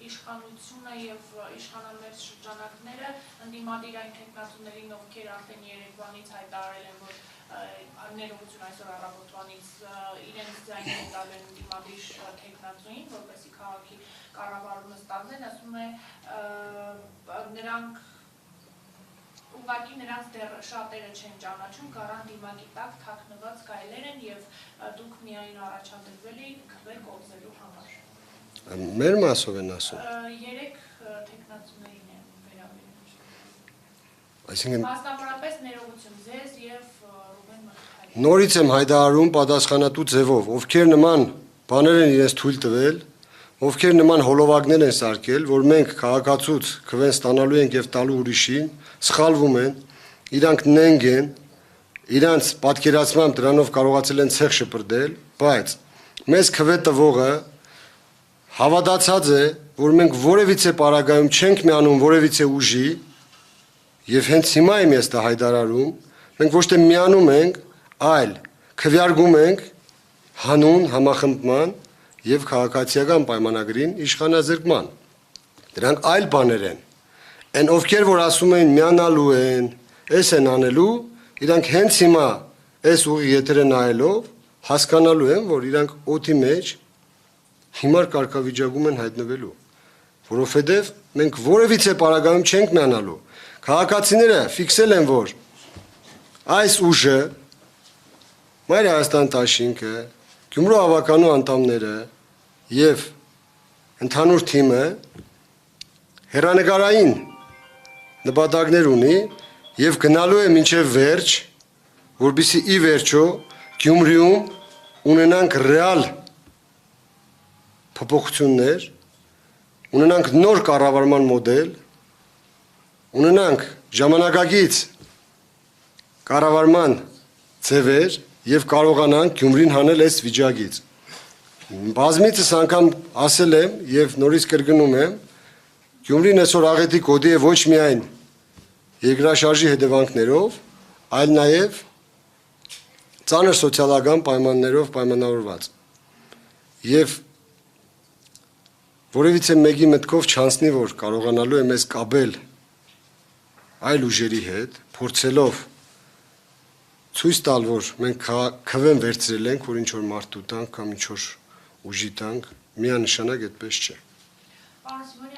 իշխանությունը եւ իշխանամերձ շրջանակները ընդդիմադիր այն թեկնածուներին, ովքեր արդեն Երևանից հայտարարել են, որ ներողություն այսօր առավոտվանից իրենց ձայնը տալ են ընդդիմադիր թեկնածուին, որպեսզի քաղաքի կառավարումը ստանձեն, ասում է նրանք ուղղակի նրանց դեռ շատերը չեն ճանաչում, գարան դիմակի տակ թաքնված գայլեր են եւ դուք միայն առաջադրվել եք քվե կոծելու համար։ Մեր մասով են ասում։ Երեք թեկնածուներին են վերաբերում։ Այսինքն մասնավորապես ներողություն ձեզ եւ Ռուբեն Մխիթարյանին։ Նորից եմ հայտարարում պատասխանատու ձևով, ովքեր նման բաներ են իրենց թույլ տվել, ովքեր նման հոլովակներ են սարքել, որ մենք քաղաքացուց քվեն ստանալու ենք եւ տալու ուրիշին, սխալվում են, իրանք նենգ են, իրանց պատկերացմամբ դրանով կարողացել են ցեղ շպրտել, բայց մեզ քվե տվողը հավատացած է, որ մենք որևիցե պարագայում չենք միանում որևիցե ուժի, եւ հենց հիմա եմ ես դա հայտարարում, մենք ոչ թե միանում ենք, այլ քվեարկում ենք հանուն համախմբման եւ քաղաքացիական պայմանագրին իշխանազրկման։ Դրանք այլ բաներ են։ Այն ովքեր որ ասում են միանալու են, էս են անելու, իրանք հենց հիմա այս ուղի եթերը նայելով հասկանալու են, որ իրանք օդի մեջ հիմար կարգավիճակում են հայտնվելու, որովհետև մենք որևիցե պարագայում չենք միանալու։ Քաղաքացիները ֆիքսել են, որ այս ուժը, Մայր Հայաստան դաշինքը, Գյումրու ավականու անդամները եւ ընդհանուր թիմը հերանեկարային նպատակներ ունի եւ գնալու է մինչեւ վերջ, որբիսի ի վերջո Գյումրիում ունենանք ռեալ փոփոխություններ, ունենանք նոր կառավարման մոդել, ունենանք ժամանակակից կառավարման ձևեր եւ կարողանանք Գյումրին հանել այս վիճակից։ Բազմիցս անգամ ասել եմ եւ նորից կրկնում եմ, Գյումրին այսօր աղետի կոդի է ոչ միայն երկրաշարժի հետևանքներով, այլ նաեւ ծանր սոցիալական պայմաններով պայմանավորված։ Եվ որևիցե մեկի մտքով չանցնի, որ կարողանալու է մեզ կապել այլ ուժերի հետ, փորձելով ցույց տալ, որ մենք քվեն վերցրել ենք, որ ինչ որ մարդու տանք կամ ինչ որ ուժի տանք, միանշանակ այդպես չէ։ Պարոն Սիմոնյան,